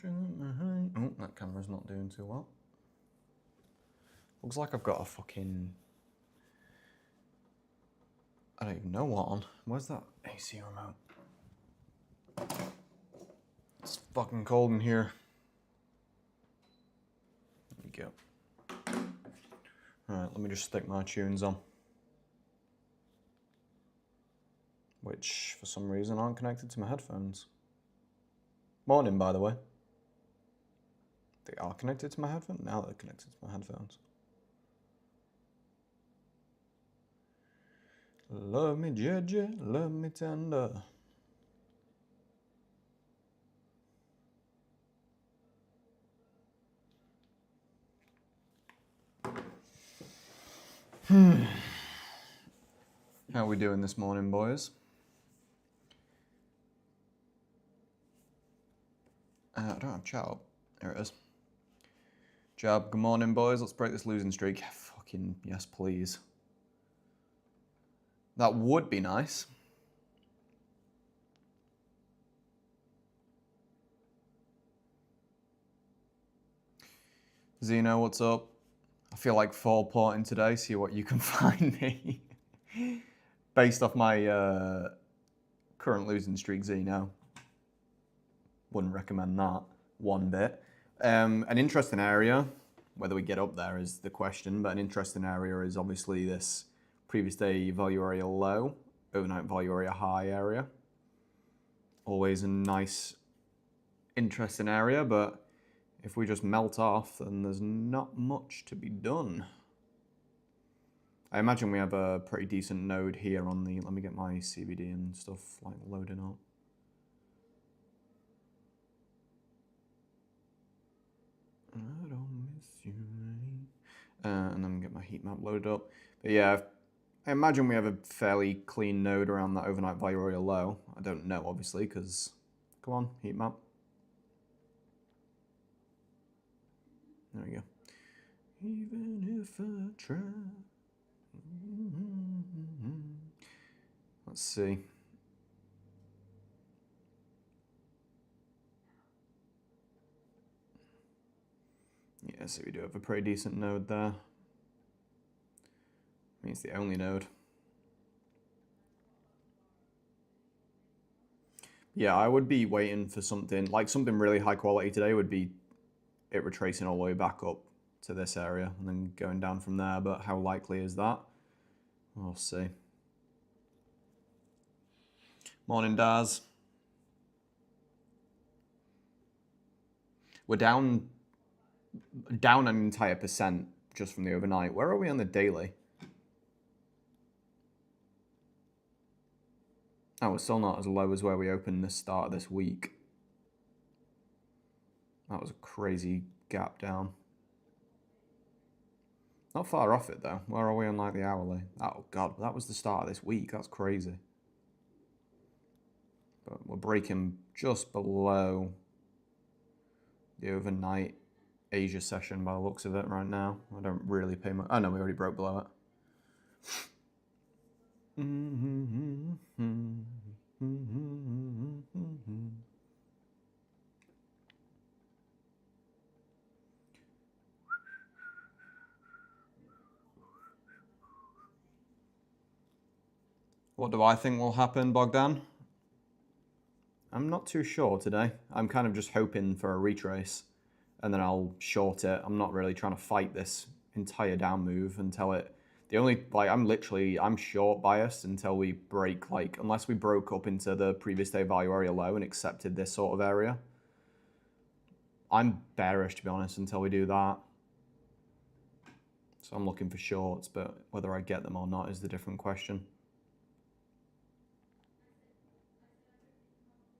Oh, that camera's not doing too well. Looks like I've got a fucking... I don't even know what on. Where's that AC remote? It's fucking cold in here. There we go. Alright, let me just stick my tunes on. Which, for some reason, aren't connected to my headphones. Morning, by the way. They are connected to my headphones? Now they're connected to my headphones. Love me, Georgia, love me tender. How are we doing this morning, boys? I don't have Job. There it is. Job, good morning, boys. Let's break this losing streak. Fucking yes, please. That would be nice. Zeno, what's up? I feel like fall porting today. See what you can find me. Based off my current losing streak, Zeno. Wouldn't recommend that one bit. An interesting area, whether we get up there is the question, but an interesting area is obviously this previous day value area low, overnight value area high area. Always a nice, interesting area, but if we just melt off, then there's not much to be done. I imagine we have a pretty decent node here on the, let me get my CBD and stuff like loading up. I don't miss you, and then get my heat map loaded up. But yeah, I imagine we have a fairly clean node around that overnight value area low. I don't know, obviously, because, come on, heat map. There we go. Even if I try. Let's see. Yeah, so we do have a pretty decent node there. I mean, it's the only node. Yeah, I would be waiting for something, like something really high quality today would be it retracing all the way back up to this area and then going down from there, but how likely is that? We'll see. Morning, Daz. We're down an entire percent just from the overnight. Where are we on the daily? Oh, we're still not as low as where we opened the start of this week. That was a crazy gap down. Not far off it though. Where are we on like the hourly? Oh god, that was the start of this week. That's crazy. But we're breaking just below the overnight Asia session by the looks of it right now. I don't really pay much. Oh no, we already broke below it. What do I think will happen, Bogdan? I'm not too sure today. I'm kind of just hoping for a retrace and then I'll short it. I'm not really trying to fight this entire down move until it... The only, like, I'm short biased until we break, like, unless we broke up into the previous day value area low and accepted this sort of area. I'm bearish, to be honest, until we do that. So I'm looking for shorts, but whether I get them or not is the different question.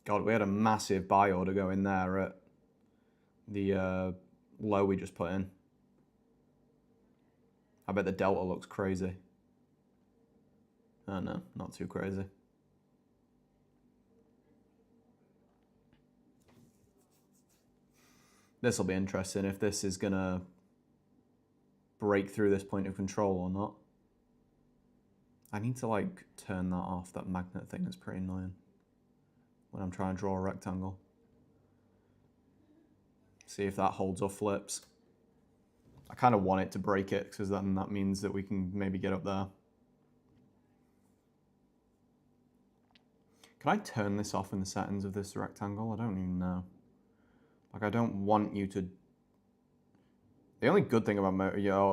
God, we had a massive buy order go in there at the low we just put in. I bet the delta looks crazy. Oh no, not too crazy. This will be interesting if this is gonna break through this point of control or not. I need to like turn that off, that magnet thing is pretty annoying when I'm trying to draw a rectangle. See if that holds or flips. I kind of want it to break it because then that means that we can maybe get up there. Can I turn this off in the settings of this rectangle? I don't even know. Like, I don't want you to... The only good thing about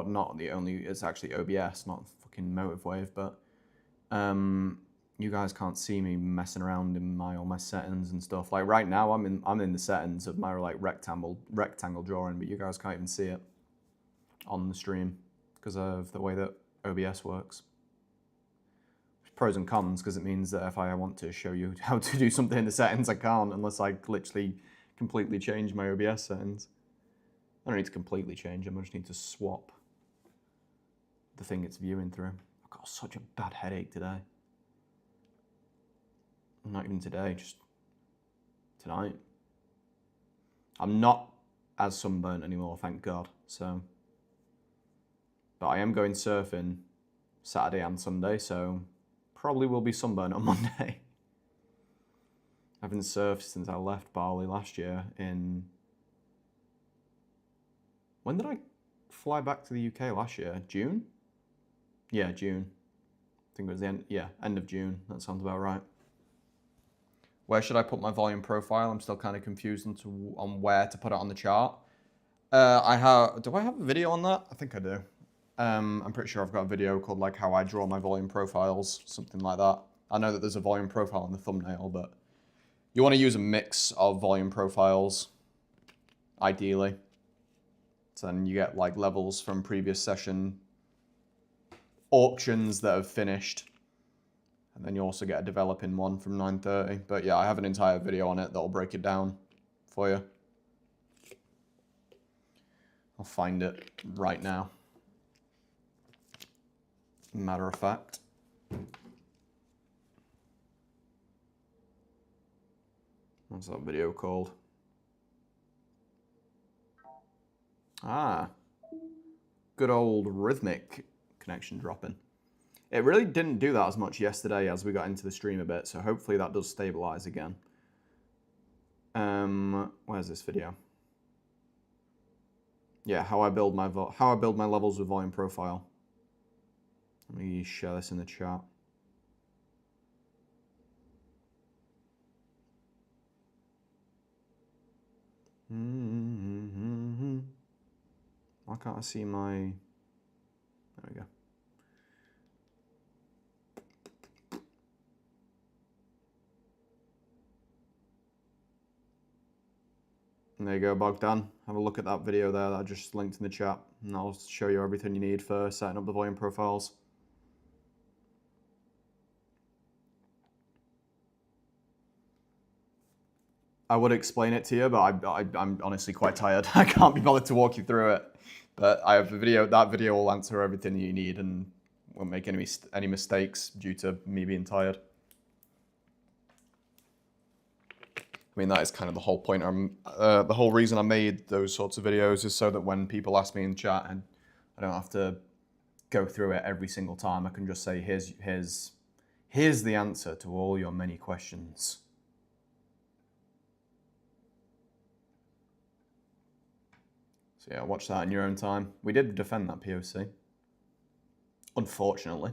not the only, it's actually OBS, not fucking MotiveWave, but you guys can't see me messing around in all my settings and stuff. Like right now, I'm in the settings of my like rectangle drawing, but you guys can't even see it on the stream because of the way that OBS works. Pros and cons, because it means that if I want to show you how to do something in the settings, I can't unless I literally completely change my OBS settings. I don't need to completely change them, I just need to swap the thing it's viewing through. I've got such a bad headache today. Not even today, just tonight. I'm not as sunburnt anymore, thank God, so. But I am going surfing Saturday and Sunday, so probably will be sunburnt on Monday. I haven't surfed since I left Bali last year in... When did I fly back to the UK last year? June? Yeah, June. I think it was the end of June. That sounds about right. Where should I put my volume profile? I'm still kind of confused on where to put it on the chart. Do I have a video on that? I think I do. I'm pretty sure I've got a video called like how I draw my volume profiles, something like that. I know that there's a volume profile in the thumbnail, but you want to use a mix of volume profiles, ideally. So then you get like levels from previous session, auctions that have finished, and then you also get a developing one from 9:30. But yeah, I have an entire video on it that'll break it down for you. I'll find it right now. Matter of fact. What's that video called? Ah, good old rhythmic connection dropping. It really didn't do that as much yesterday as we got into the stream a bit, so hopefully that does stabilize again. Where's this video? Yeah, how I build my levels with volume profile. Let me share this in the chat. Why can't I see my... There we go. And there you go, Bogdan. Have a look at that video there that I just linked in the chat, and I'll show you everything you need for setting up the volume profiles. I would explain it to you, but I'm honestly quite tired. I can't be bothered to walk you through it. But I have a video. That video will answer everything you need and won't make any mistakes due to me being tired. I mean, that is kind of the whole point. The whole reason I made those sorts of videos is so that when people ask me in chat, and I don't have to go through it every single time. I can just say, here's the answer to all your many questions. So yeah, watch that in your own time. We did defend that POC, unfortunately.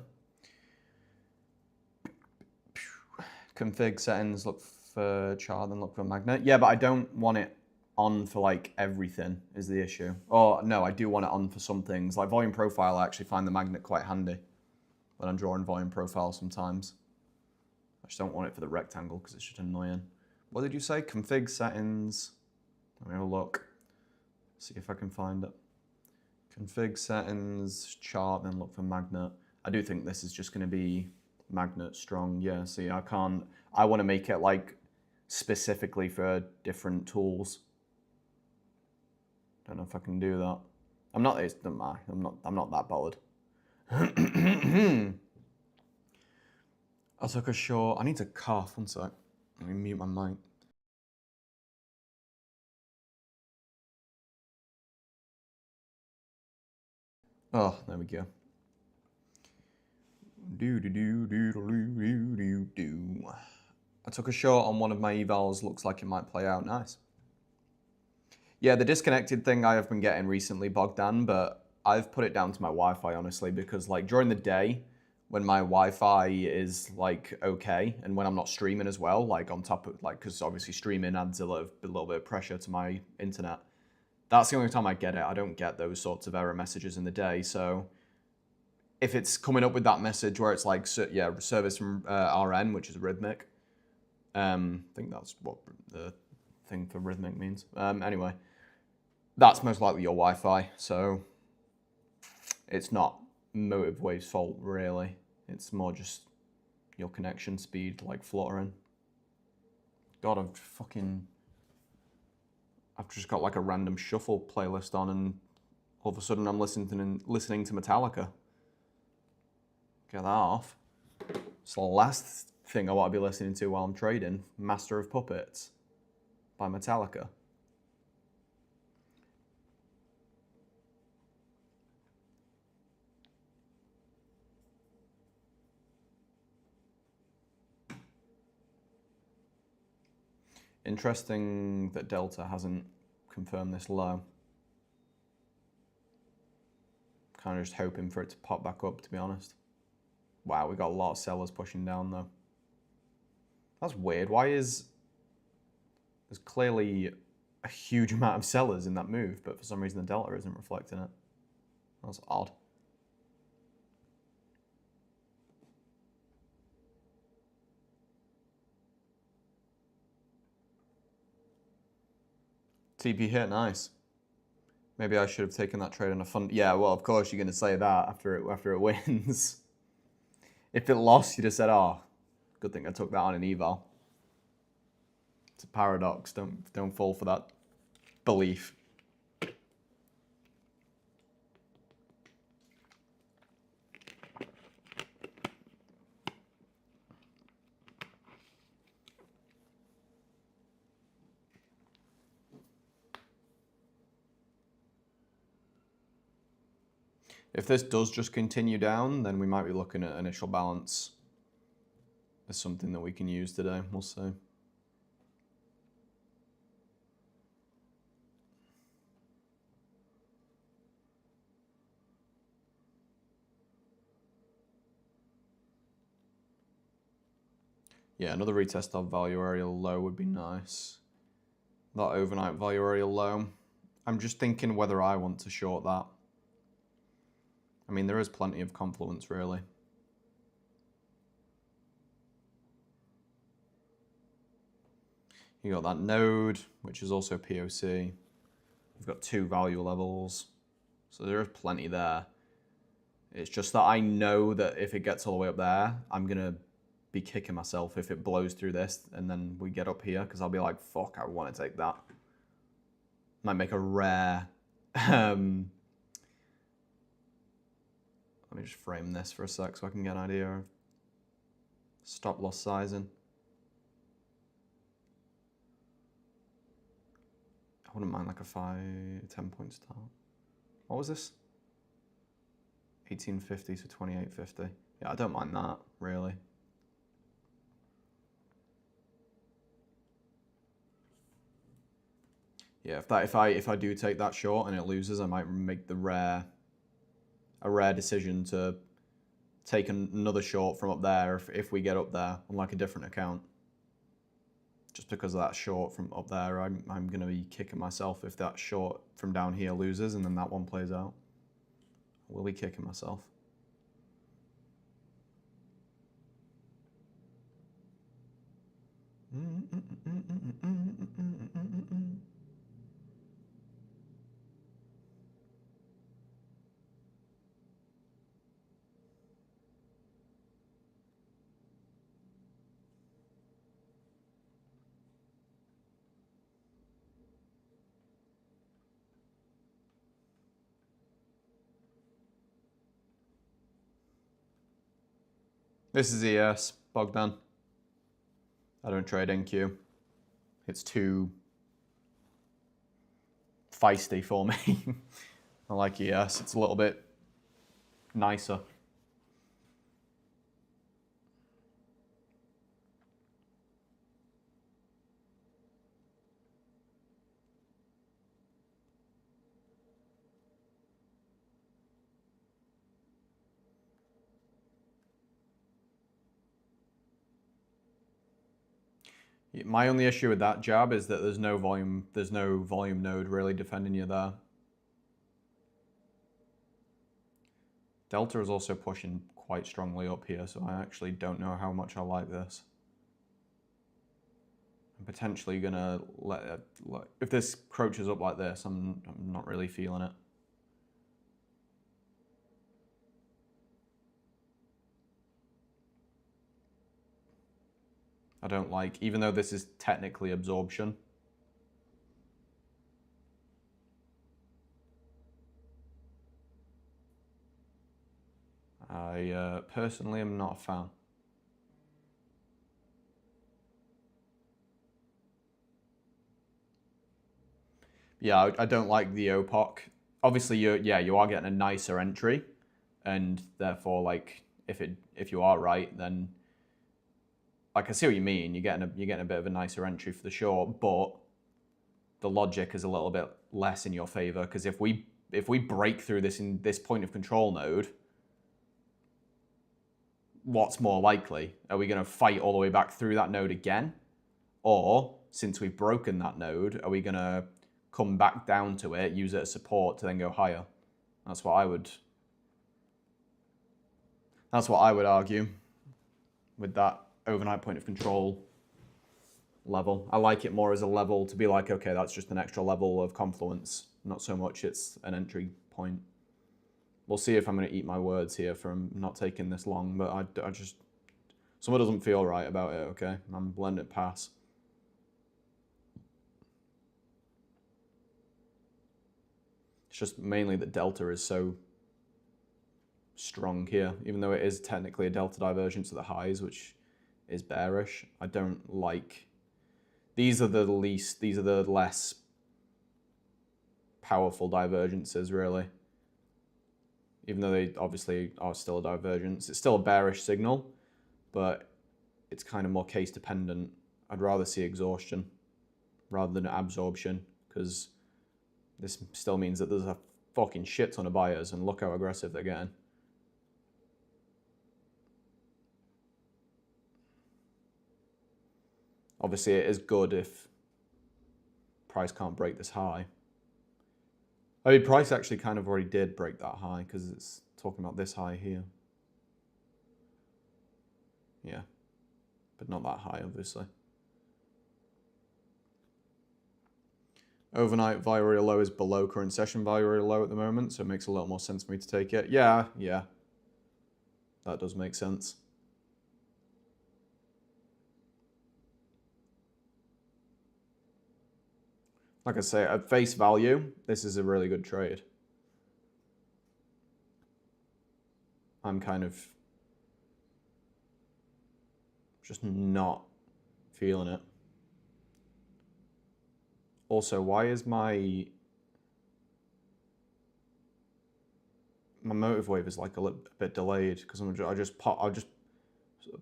Config settings, look for chart, then look for magnet. Yeah, but I don't want it on for like everything is the issue. Or no, I do want it on for some things. Like volume profile, I actually find the magnet quite handy when I'm drawing volume profile sometimes. I just don't want it for the rectangle because it's just annoying. What did you say? Config settings. Let me have a look. See if I can find it. Config settings, chart, then look for magnet. I do think this is just going to be magnet strong. Yeah, see, I want to make it like specifically for different tools. Don't know if I can do that. I'm not that bothered. I took a short. I need to cough. One sec. Let me mute my mic. Oh, there we go. I took a shot on one of my evals. Looks like it might play out. Nice. Yeah, the disconnected thing I have been getting recently, Bogdan, but I've put it down to my Wi-Fi, honestly, because like during the day, when my Wi-Fi is like okay, and when I'm not streaming as well, like on top of like, because obviously streaming adds a little bit of pressure to my internet. That's the only time I get it. I don't get those sorts of error messages in the day. So if it's coming up with that message where it's like, yeah, service from RN, which is rhythmic. I think that's what the thing for rhythmic means. Anyway, that's most likely your Wi-Fi. So it's not MotiveWave's fault, really. It's more just your connection speed, like fluttering. God, I've just got like a random shuffle playlist on, and all of a sudden I'm listening to Metallica. Get that off. It's the last thing I want to be listening to while I'm trading. Master of Puppets by Metallica. Interesting that Delta hasn't confirmed this low. Kind of just hoping for it to pop back up, to be honest. Wow, we got a lot of sellers pushing down though. That's weird. Why is there's clearly a huge amount of sellers in that move, but for some reason the delta isn't reflecting it. That's odd. TP hit, nice. Maybe I should have taken that trade on a fund. Yeah, well, of course you're going to say that after it wins. If it lost, you'd have said, "Oh, good thing I took that on an eval." It's a paradox. Don't fall for that belief. If this does just continue down, then we might be looking at initial balance as something that we can use today. We'll see. Yeah, another retest of value area low would be nice. That overnight value area low. I'm just thinking whether I want to short that. I mean, there is plenty of confluence, really. You got that node, which is also POC. We've got 2 value levels, so there is plenty there. It's just that I know that if it gets all the way up there, I'm going to be kicking myself if it blows through this and then we get up here, because I'll be like, fuck, I want to take that. Might make a rare... Let me just frame this for a sec so I can get an idea of stop loss sizing. I wouldn't mind like a 10 point start. What was this? 1850 to 2850. Yeah, I don't mind that, really. Yeah, if I do take that short and it loses, I might make a rare decision to take another short from up there if we get up there on like a different account. Just because of that short from up there, I'm going to be kicking myself if that short from down here loses and then that one plays out. I will be kicking myself. This is ES, Bogdan. I don't trade NQ. It's too feisty for me. I like ES, it's a little bit nicer. My only issue with that jab is that there's no volume node really defending you there. Delta is also pushing quite strongly up here, so I actually don't know how much I like this. I'm potentially gonna if this crouches up like this, I'm not really feeling it. I don't like, even though this is technically absorption. I personally am not a fan. Yeah, I don't like the OPOC. Obviously, you are getting a nicer entry, and therefore, like, if you are right, then like I see what you mean. You're getting a bit of a nicer entry for the short, but the logic is a little bit less in your favor, because if we break through this in this point of control node, what's more likely? Are we going to fight all the way back through that node again? Or, since we've broken that node, are we going to come back down to it, use it as support to then go higher? That's what I would argue with that overnight point of control level. I like it more as a level to be like, okay, that's just an extra level of confluence. Not so much it's an entry point. We'll see if I'm going to eat my words here from not taking this long, but I just, something doesn't feel right about it, okay? I'm letting it pass. It's just mainly that delta is so strong here, even though it is technically a delta divergence at the highs, which is bearish. I don't like, these are the less powerful divergences, really. Even though they obviously are still a divergence. It's still a bearish signal, but it's kind of more case dependent. I'd rather see exhaustion rather than absorption, because this still means that there's a fucking shit ton of buyers, and look how aggressive they're getting. Obviously, it is good if price can't break this high. I mean, price actually kind of already did break that high, because it's talking about this high here. Yeah, but not that high, obviously. Overnight value area low is below current session value area low at the moment, so it makes a lot more sense for me to take it. Yeah. That does make sense. Like I say, at face value, this is a really good trade. I'm kind of just not feeling it. Also, why is my MotiveWave is like a little bit delayed, because I just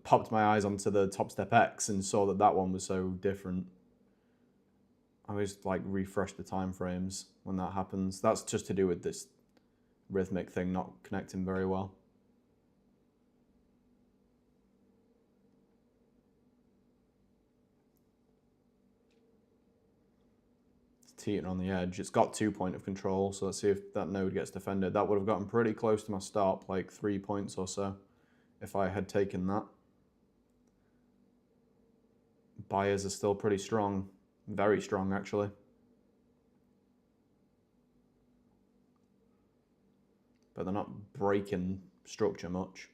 popped my eyes onto the Top Step X and saw that one was so different. I always like refresh the time frames when that happens. That's just to do with this rhythmic thing not connecting very well. It's teetering on the edge. It's got 2 point of control, so let's see if that node gets defended. That would have gotten pretty close to my stop, like 3 points or so, if I had taken that. Buyers are still pretty strong. Very strong, actually. But they're not breaking structure much.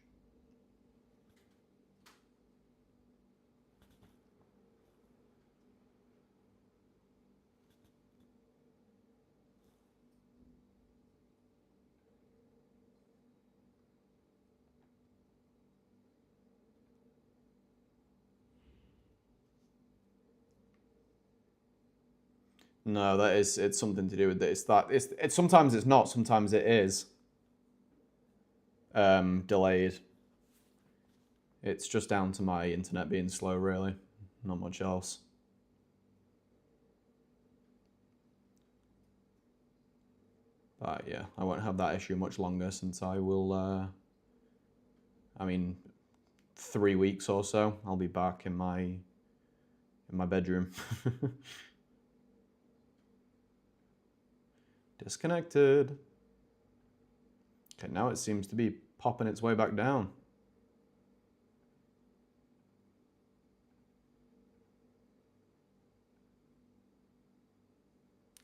No, it's something to do with it. It's sometimes it's not, sometimes it is delayed. It's just down to my internet being slow, really. Not much else. But yeah, I won't have that issue much longer, since I will, I mean, 3 weeks or so, I'll be back in my in my bedroom. Disconnected. Okay, now it seems to be popping its way back down.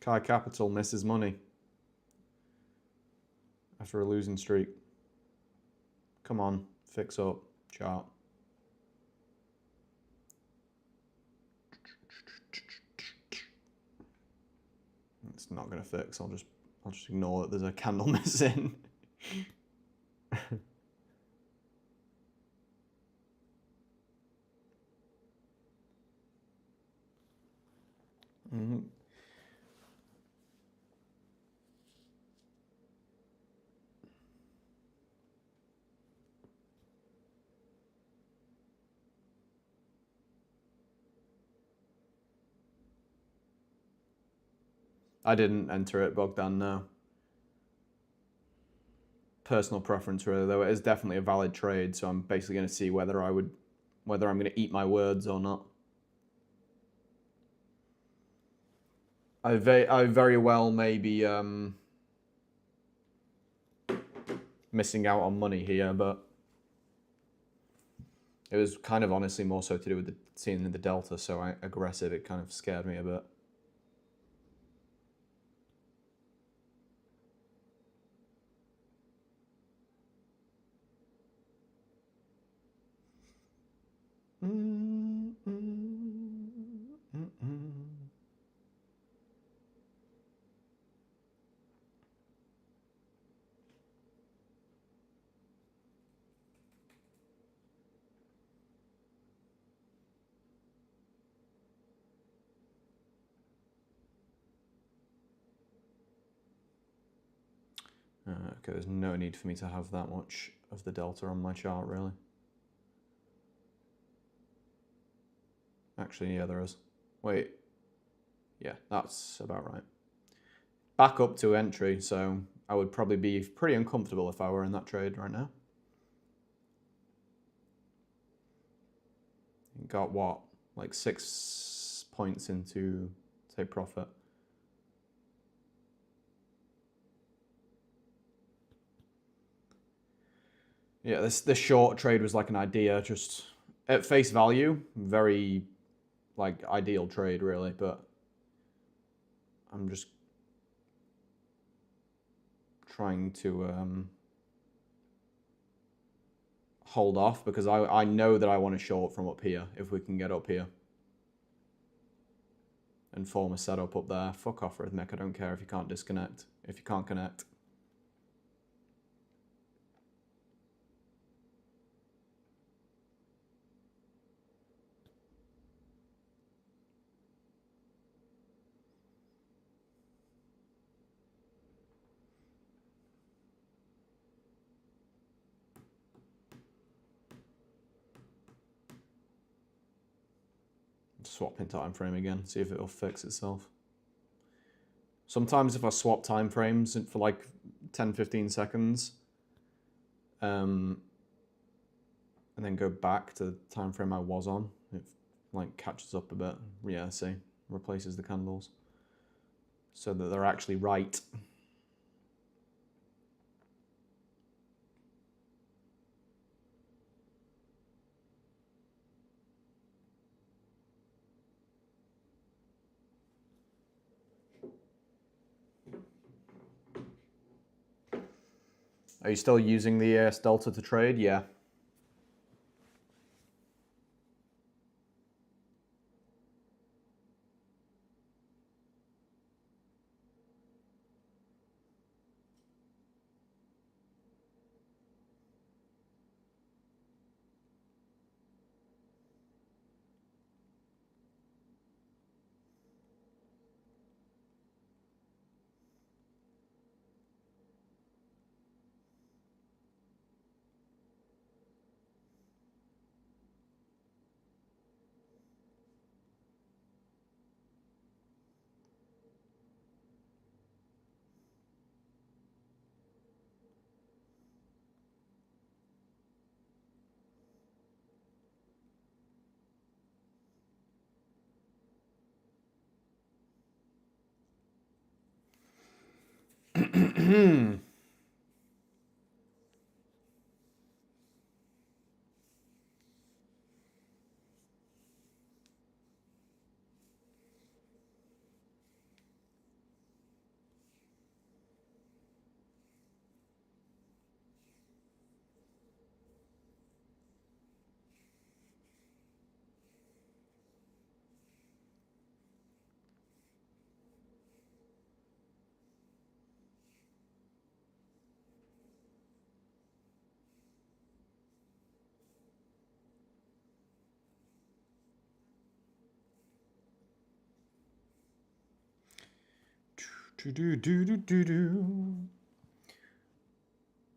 Kai Capital misses money after a losing streak. Come on, fix up, chart. It's not gonna fix. I'll just ignore that there's a candle missing. Mm-hmm. I didn't enter it, Bogdan, no. Personal preference, really, though it is definitely a valid trade, so I'm basically going to see whether I'm going to eat my words or not. I very well may be missing out on money here, but it was kind of honestly more so to do with seeing the delta so aggressive. It kind of scared me a bit. Okay, there's no need for me to have that much of the delta on my chart, really. Actually, yeah, there is. Wait. Yeah, that's about right. Back up to entry, so I would probably be pretty uncomfortable if I were in that trade right now. Got what? Like 6 points into, say, profit. Yeah, this short trade was like an idea, just at face value, very like ideal trade really, but I'm just trying to hold off because I know that I want to short from up here if we can get up here and form a setup up there. Fuck off, Rhythmic. I don't care if you can't disconnect, if you can't connect. Swap in time frame again, see if it'll fix itself. Sometimes if I swap time frames for like 10-15 seconds and then go back to the time frame I was on, it like catches up a bit. Yeah, see, replaces the candles so that they're actually right. Are you still using the ES Delta to trade? Yeah.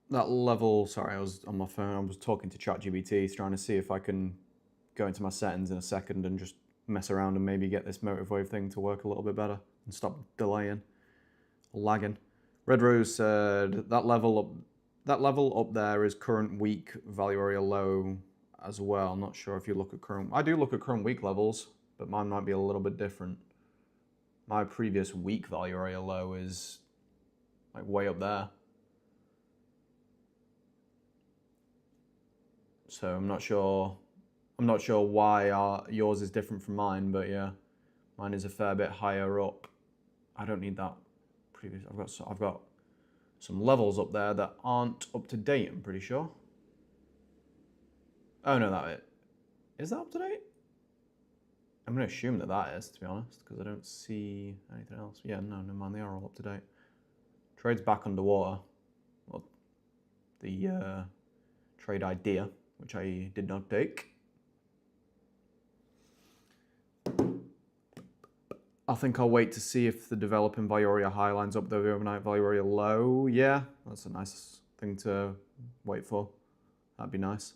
That level, sorry, I was on my phone, I was talking to ChatGPT, trying to see if I can go into my settings in a second and just mess around and maybe get this MotiveWave thing to work a little bit better and stop delaying, lagging. Red Rose said that level up there is current week value area low as well. Not sure if you look at current, I do look at current week levels, but mine might be a little bit different. My previous week value area low is like way up there. So I'm not sure why yours is different from mine, but yeah, mine is a fair bit higher up. I don't need that previous. I've got some levels up there that aren't up to date. I'm pretty sure. Oh no, is that up to date? I'm gonna assume that is, to be honest, because I don't see anything else. Yeah, no, never mind. They are all up to date. Trade's back underwater. Well, the trade idea, which I did not take. I think I'll wait to see if the developing value area high lines up with the overnight value area low. Yeah, that's a nice thing to wait for. That'd be nice.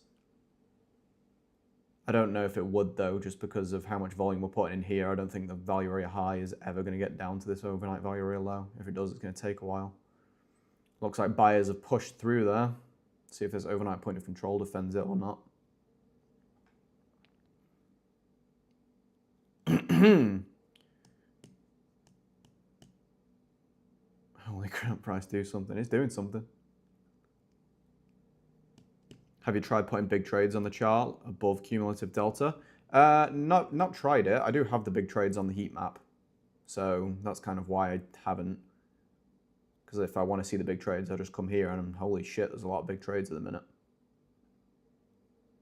I don't know if it would though, just because of how much volume we're putting in here. I don't think the value area high is ever going to get down to this overnight value area low. If it does, it's going to take a while. Looks like buyers have pushed through there. See if this overnight point of control defends it or not. Holy crap, price do something. It's doing something. Have you tried putting big trades on the chart above cumulative delta? Not tried it. I do have the big trades on the heat map. So that's kind of why I haven't. Because if I want to see the big trades, I just come here and holy shit, there's a lot of big trades at the minute.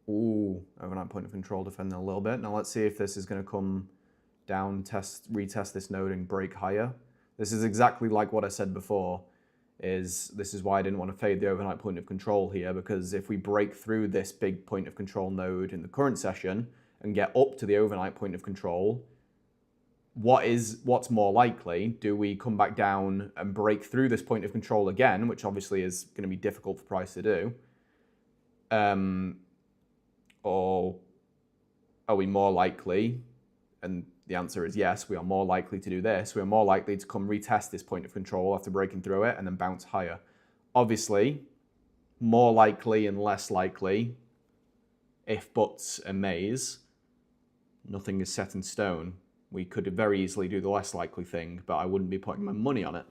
Ooh, overnight point of control defending a little bit. Now let's see if this is going to come down, retest this node and break higher. This is exactly like what I said before. This is why I didn't want to fade the overnight point of control here, because if we break through this big point of control node in the current session and get up to the overnight point of control, what's more likely? Do we come back down and break through this point of control again, which obviously is going to be difficult for price to do? Or are we more likely, and the answer is yes, we are more likely to do this. We are more likely to come retest this point of control after breaking through it and then bounce higher. Obviously, more likely and less likely, if buts and mays, nothing is set in stone. We could very easily do the less likely thing, but I wouldn't be putting my money on it.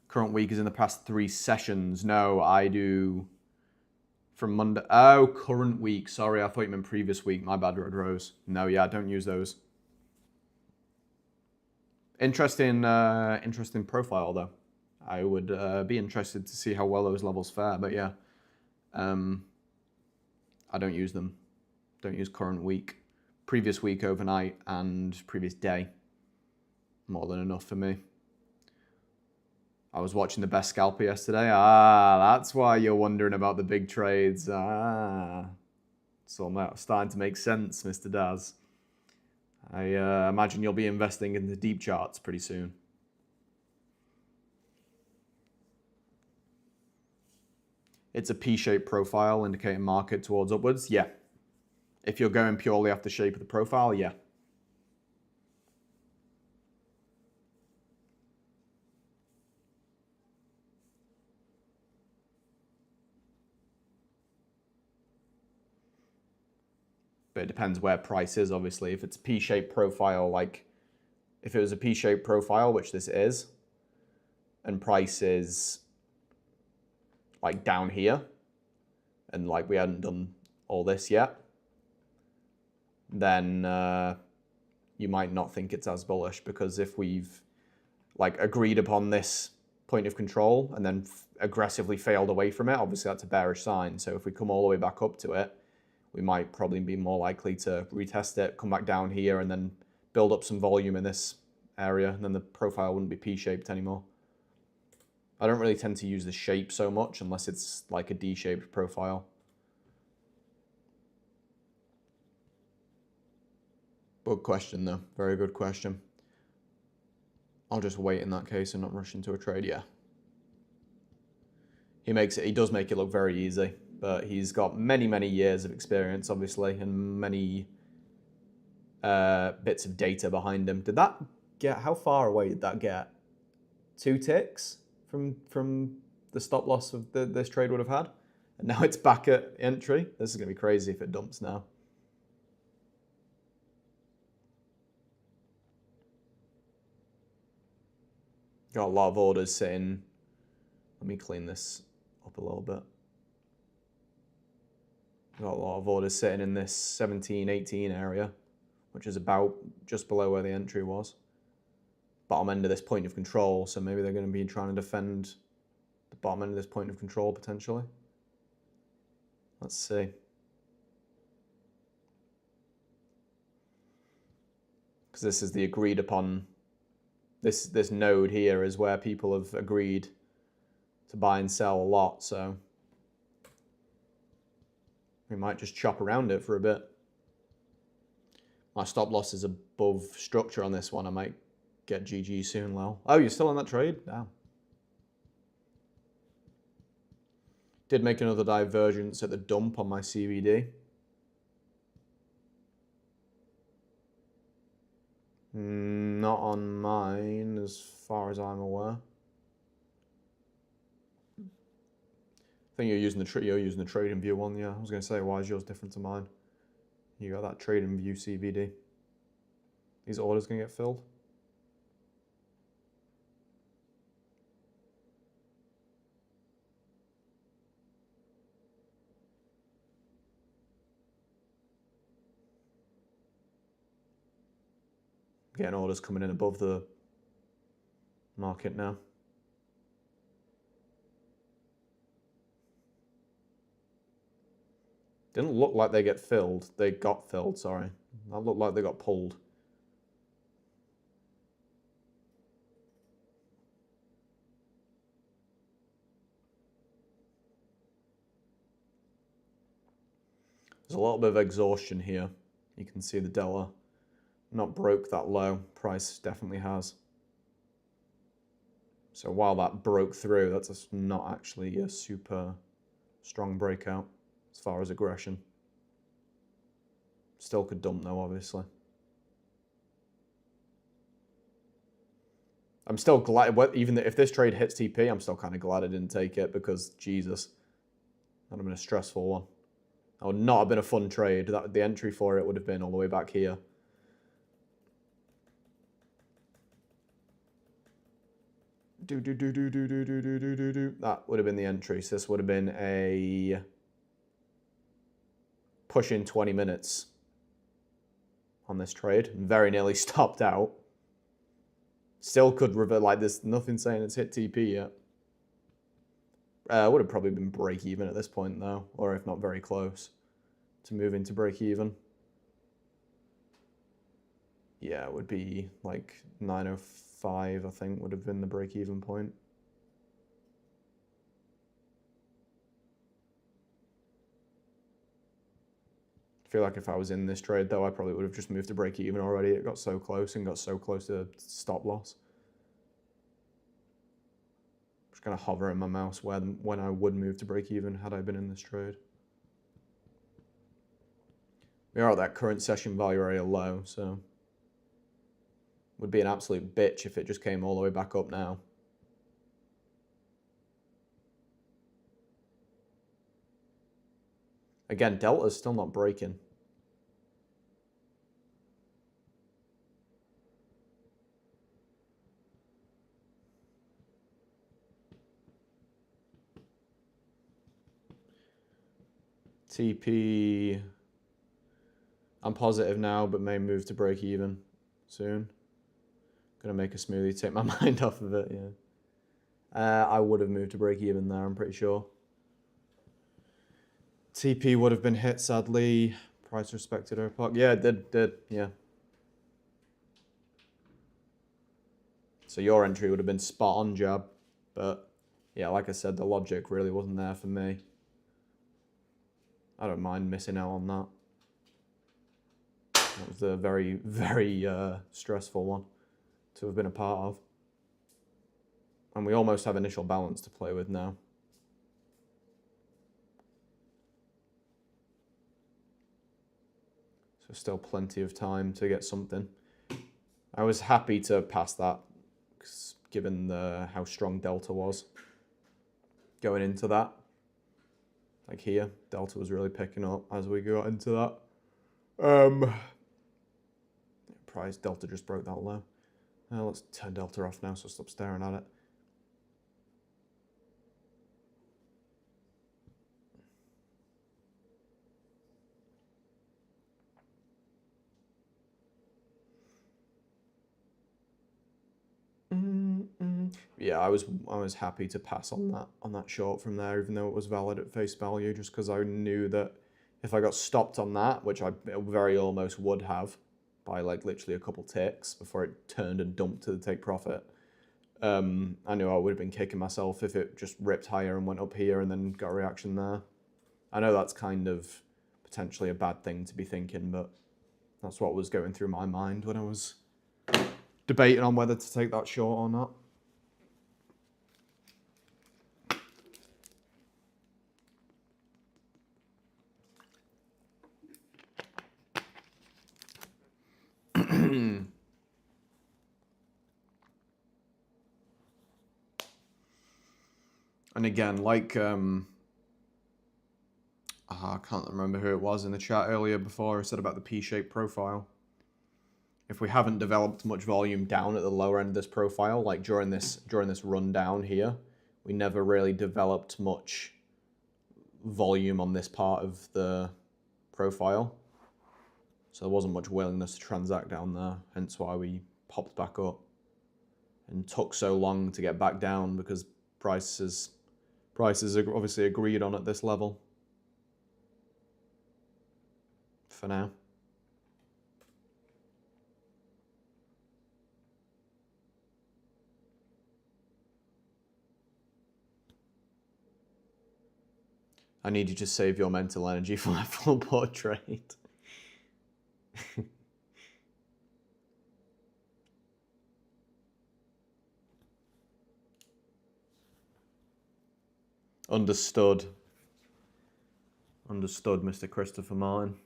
Current week is in the past 3 sessions. No, I do from Monday. Oh, current week. Sorry, I thought you meant previous week. My bad, Red Rose. No, yeah, don't use those. Interesting profile, though. I would be interested to see how well those levels fare, but yeah. I don't use them. Don't use current week. Previous week, overnight, and previous day. More than enough for me. I was watching the best scalper yesterday. That's why you're wondering about the big trades. So I'm starting to make sense, Mr. Daz. I imagine you'll be investing in the deep charts pretty soon. It's a P-shaped profile indicating market towards upwards. Yeah. If you're going purely off the shape of the profile, yeah. But it depends where price is, obviously. If it's a P-shaped profile, like if it was a P-shaped profile, which this is, and price is like down here, and like we hadn't done all this yet, then you might not think it's as bullish, because if we've like agreed upon this point of control and then aggressively failed away from it, obviously that's a bearish sign. So if we come all the way back up to it, we might probably be more likely to retest it, come back down here, and then build up some volume in this area, and then the profile wouldn't be P-shaped anymore. I don't really tend to use the shape so much unless it's like a D-shaped profile. Good question though, very good question. I'll just wait in that case and not rush into a trade, yeah. He does make it look very easy, but he's got many, many years of experience, obviously, and many bits of data behind him. Did that get, how far away did that get? 2 ticks from the stop loss of this trade would have had? And now it's back at entry. This is going to be crazy if it dumps now. Got a lot of orders sitting. Let me clean this up a little bit. Got a lot of orders sitting in this 17, 18 area, which is about just below where the entry was. Bottom end of this point of control, so maybe they're going to be trying to defend the bottom end of this point of control potentially. Let's see. Because this is the agreed upon, this node here is where people have agreed to buy and sell a lot, so we might just chop around it for a bit. My stop loss is above structure on this one. I might get GG soon, Lel. Oh, you're still in that trade? Damn. Did make another divergence at the dump on my CVD. Not on mine, as far as I'm aware. I think you're using the trading view one. Yeah, I was going to say, why is yours different to mine? You got that trading view CVD. These orders going to get filled? Getting orders coming in above the market now. Didn't look like they get filled. They got filled, sorry. That looked like they got pulled. There's a little bit of exhaustion here. You can see the delta not broke that low. Price definitely has. So while that broke through, that's not actually a super strong breakout as far as aggression. Still could dump though, obviously. I'm still glad, even if this trade hits TP, I'm still kind of glad I didn't take it, because Jesus, that would have been a stressful one. That would not have been a fun trade. The entry for it would have been all the way back here. That would have been the entry. So this would have been a push in 20 minutes on this trade. Very nearly stopped out. Still could revert, like there's nothing saying it's hit TP yet. Would have probably been break even at this point though, or if not very close to move into break even. Yeah, it would be like 905, I think, would have been the break even point. I feel like if I was in this trade though, I probably would have just moved to break even already. It got so close and got so close to stop loss. Just gonna hover in my mouse when I would move to break even had I been in this trade. We are at that current session value area low, so would be an absolute bitch if it just came all the way back up now. Again, Delta's still not breaking. TP, I'm positive now, but may move to break even soon. Gonna make a smoothie, take my mind off of it, yeah. I would have moved to break even there, I'm pretty sure. TP would have been hit, sadly. Price respected OPOC. Yeah, it did, yeah. So your entry would have been spot on, Jab. But yeah, like I said, the logic really wasn't there for me. I don't mind missing out on that. That was a very, very stressful one to have been a part of. And we almost have initial balance to play with now. So still plenty of time to get something. I was happy to pass that, given how strong Delta was going into that. Like here, Delta was really picking up as we got into that. Price Delta just broke that low. Let's turn Delta off now, so stop staring at it. Yeah, I was happy to pass on that short from there, even though it was valid at face value, just because I knew that if I got stopped on that, which I very almost would have, by like literally a couple ticks before it turned and dumped to the take profit, I knew I would have been kicking myself if it just ripped higher and went up here and then got a reaction there. I know that's kind of potentially a bad thing to be thinking, but that's what was going through my mind when I was debating on whether to take that short or not. And again, like, I can't remember who it was in the chat earlier before I said about the P-shaped profile. If we haven't developed much volume down at the lower end of this profile, like during this run down here, we never really developed much volume on this part of the profile. So there wasn't much willingness to transact down there, hence why we popped back up and took so long to get back down, because prices are obviously agreed on at this level for now. I need you to save your mental energy for my full portrait. Understood. Understood, Mr. Christopher Martin.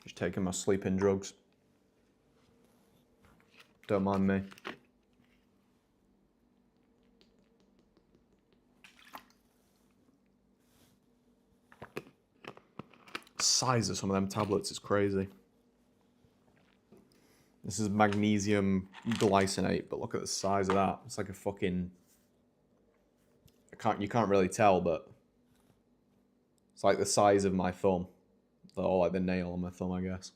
Just taking my sleeping drugs. Don't mind me. Size of some of them tablets is crazy. This is magnesium glycinate, but look at the size of that. It's like a fucking... You can't really tell, but it's like the size of my thumb. Or like the nail on my thumb, I guess.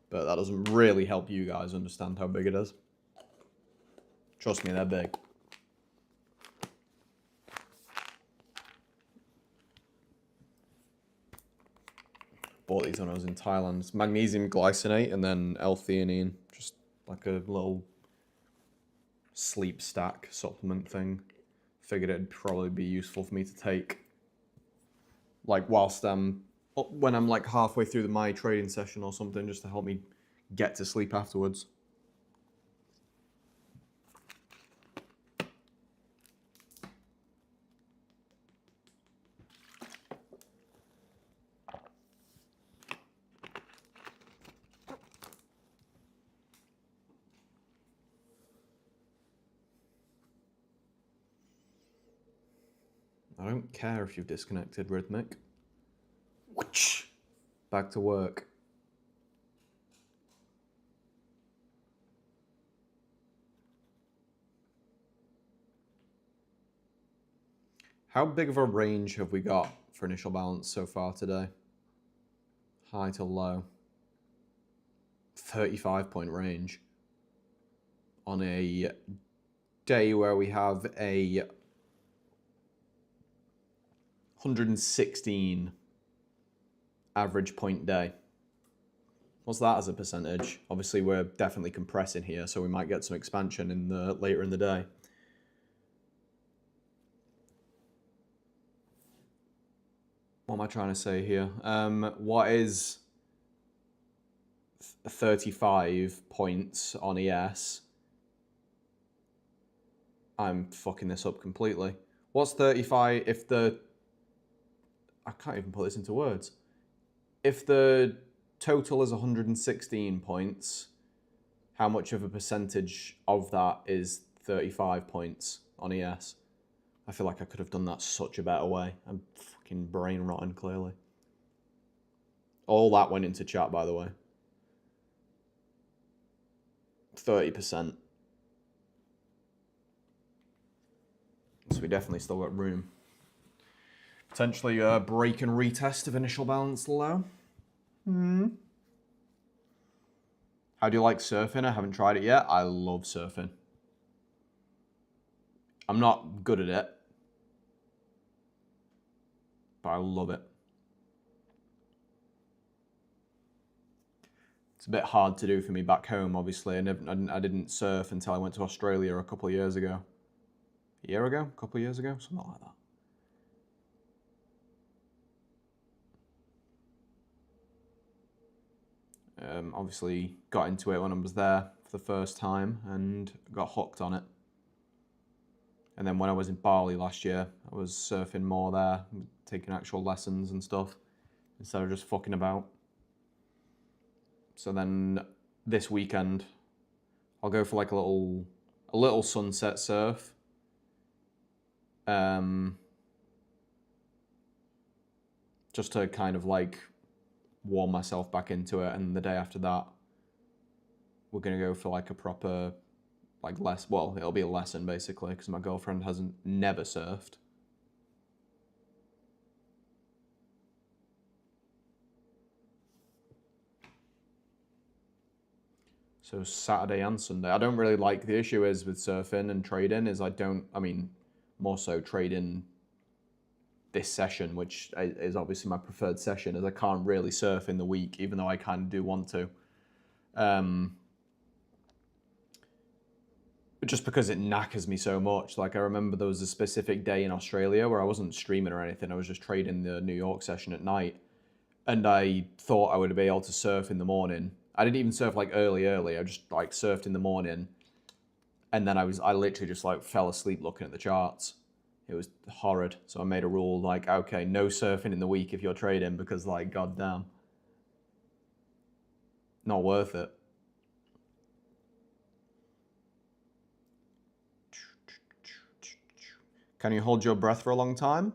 But that doesn't really help you guys understand how big it is. Trust me, they're big. Bought these when I was in Thailand. It's magnesium glycinate and then L-theanine. Just like a little sleep stack supplement thing. Figured it'd probably be useful for me to take, like whilst when I'm like halfway through my trading session or something, just to help me get to sleep afterwards. I don't care if you've disconnected, Rhythmic. Whoosh. back to work. How big of a range have we got for initial balance so far today? High to low. 35-point range on a day where we have a 116 average point day. What's that as a percentage? Obviously, we're definitely compressing here, so we might get some expansion in the later in the day. What am I trying to say here? What is 35 points on ES? I'm fucking this up completely. What's 35 if the... I can't even put this into words. If the total is 116 points, how much of a percentage of that is 35 points on ES? I feel like I could have done that such a better way. I'm fucking brain rotten, clearly. All that went into chat, by the way. 30%. So we definitely still got room. Potentially break and retest of initial balance low. How do you like surfing? I haven't tried it yet. I love surfing. I'm not good at it, but I love it. It's a bit hard to do for me back home, obviously. I didn't surf until I went to Australia a couple of years ago. A year ago? A couple of years ago? Something like that. Obviously got into it when I was there for the first time and got hooked on it. And then when I was in Bali last year, I was surfing more there, taking actual lessons and stuff, instead of just fucking about. So then this weekend, I'll go for like a little sunset surf. Just to kind of like warm myself back into it. And the day after that, we're going to go for like a proper, like well, it'll be a lesson basically, because my girlfriend never surfed. So Saturday and Sunday. I don't really like, the issue is with surfing and trading is more so trading this session, which is obviously my preferred session, as I can't really surf in the week, even though I kind of do want to. Just because it knackers me so much. Like I remember there was a specific day in Australia where I wasn't streaming or anything. I was just trading the New York session at night. And I thought I would be able to surf in the morning. I didn't even surf like early. I just like surfed in the morning. And then I literally just like fell asleep looking at the charts. It was horrid. So I made a rule like, okay, no surfing in the week if you're trading, because like, goddamn, not worth it. Can you hold your breath for a long time?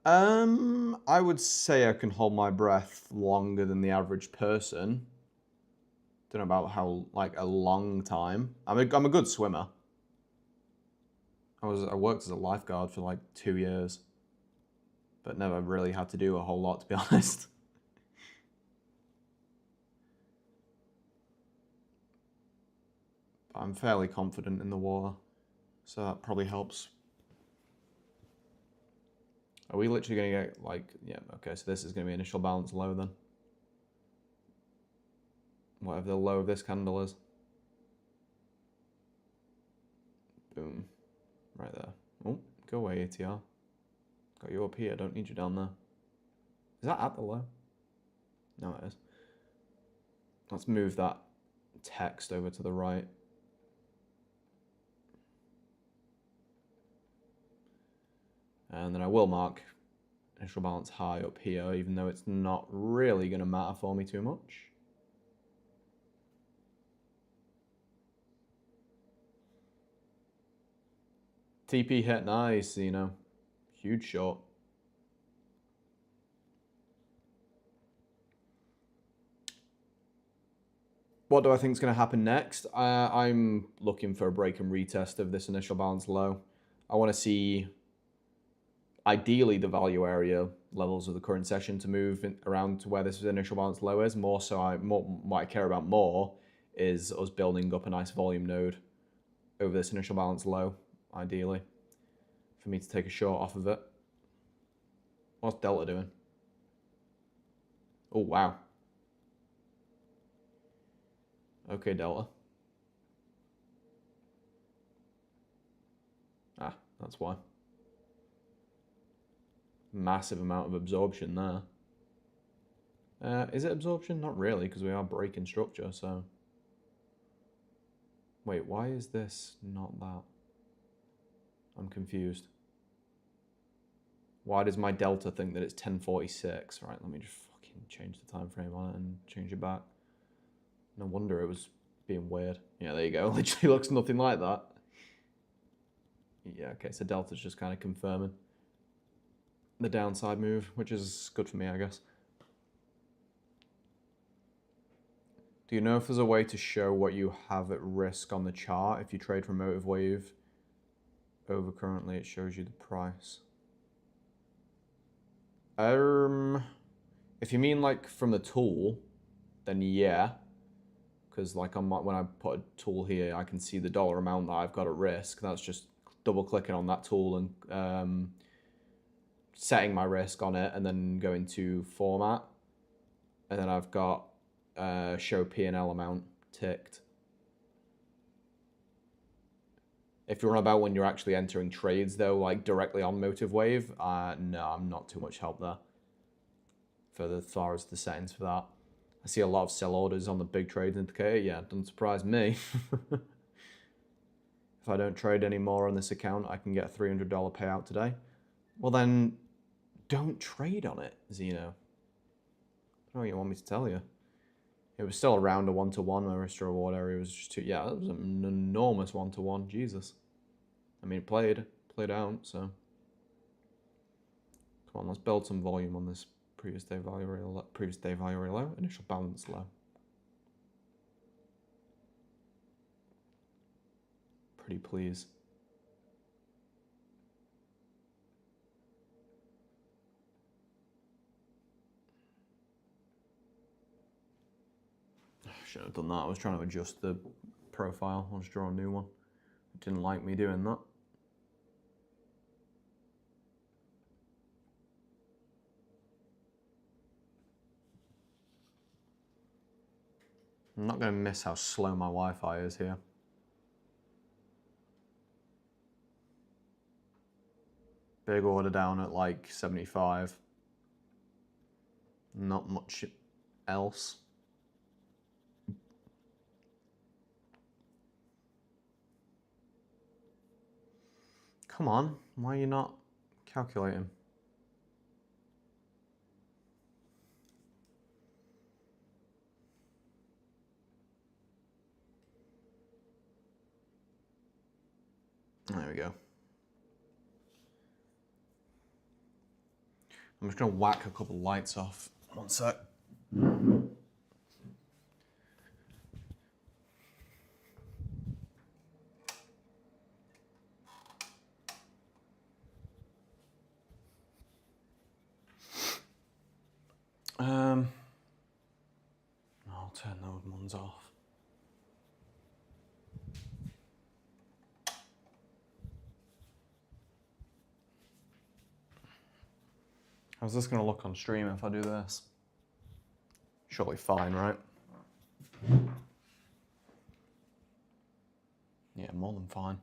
I would say I can hold my breath longer than the average person. Don't know about how, like, a long time. I'm a good swimmer. I worked as a lifeguard for like 2 years, but never really had to do a whole lot, to be honest. I'm fairly confident in the water, so that probably helps. Are we literally going to get like, yeah, okay, so this is going to be initial balance low then. Whatever the low of this candle is. Boom. Right there. Oh, go away, ATR. Got you up here, don't need you down there. Is that at the low? No, it is. Let's move that text over to the right. And then I will mark initial balance high up here, even though it's not really going to matter for me too much. TP hit, nice, you know, huge short. What do I think is going to happen next? I'm looking for a break and retest of this initial balance low. I want to see, ideally, the value area levels of the current session to move around to where this initial balance low is. More so, what I care about more is us building up a nice volume node over this initial balance low, ideally, for me to take a short off of it. What's Delta doing? Oh, wow. Okay, Delta. Ah, that's why. Massive amount of absorption there. Is it absorption? Not really, because we are breaking structure, so... Wait, why is this not that? I'm confused. Why does my Delta think that it's 10:46? Right, let me just fucking change the time frame on it and change it back. No wonder it was being weird. Yeah, there you go. Literally looks nothing like that. Yeah, okay, so Delta's just kind of confirming the downside move, which is good for me, I guess. Do you know if there's a way to show what you have at risk on the chart? If you trade from MotiveWave over currently, it shows you the price. If you mean like from the tool, then yeah. Because like when I put a tool here, I can see the dollar amount that I've got at risk. That's just double clicking on that tool and setting my risk on it, and then going to format. And then I've got show P&L amount ticked. If you're on about when you're actually entering trades though, like directly on MotiveWave, no, I'm not too much help there. For as far as the settings for that. I see a lot of sell orders on the big trades indicator. Yeah, it doesn't surprise me. If I don't trade anymore on this account, I can get a $300 payout today. Well then, don't trade on it, Zeno. I don't know what you want me to tell you. It was still around a 1-to-1. My risk to reward area was just too, yeah, that was an enormous 1-to-1. Jesus. I mean, it played out, so. Come on, let's build some volume on this previous day value area low, initial balance low. Pretty please. I shouldn't have done that. I was trying to adjust the profile. I'll just draw a new one. It didn't like me doing that. I'm not going to miss how slow my Wi-Fi is here. Big order down at like 75. Not much else. Come on, why are you not calculating? There we go. I'm just gonna whack a couple lights off. One sec. I'll turn those ones off. How's this gonna look on stream if I do this? Surely fine, right? Yeah, more than fine.